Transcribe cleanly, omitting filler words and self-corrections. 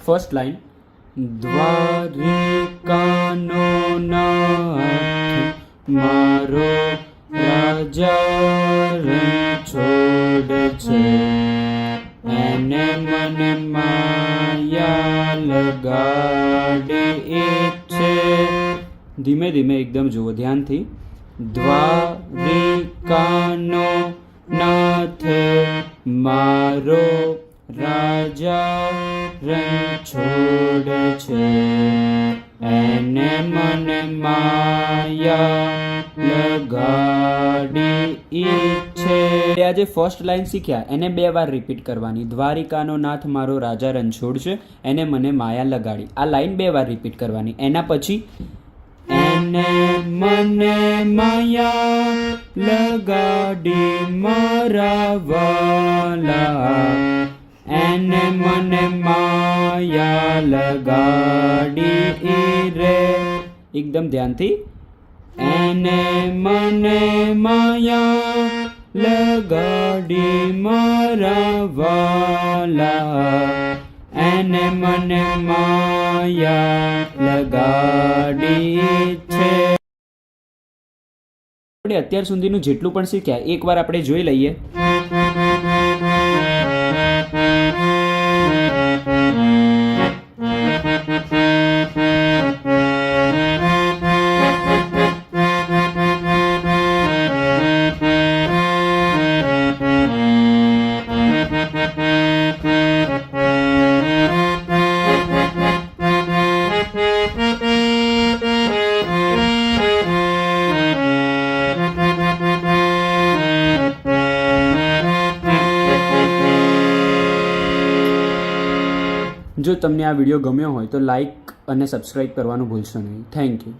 First line, દ્વારિકાનો નાથ મારો રાજા રણછોડ છે, એને મને માયા લગાડી છે. ધીમે ધીમે એકદમ જુઓ ધ્યાનથી. દ્વારિકાનો નાથ મારો રાજા રણછોડ છે, એને મને માયા લગાડી છે. આજે ફર્સ્ટ લાઈન શીખ્યા એને 2 વાર રિપીટ કરવાની. દ્વારિકાનો નાથ મારો રાજા રણછોડ છે, એને મને માયા લગાડી. આ લાઈન 2 વાર રિપીટ કરવાની. એના પછી એને મને માયા લગાડી મારા વાલા, એને મને માયા લગાડી રે. એકદમ ધ્યાનથી. એને મને માયા લગાડી મારા વાલા, એને મને માયા લગાડી છે. આપણે અત્યાર સુધીનું જેટલું પણ શીખ્યા એકવાર આપણે જોઈ લઈએ. જો તમને આ વિડીયો ગમ્યો હોય તો લાઈક અને સબસ્ક્રાઈબ કરવાનું ભૂલશો નહીં. Thank you.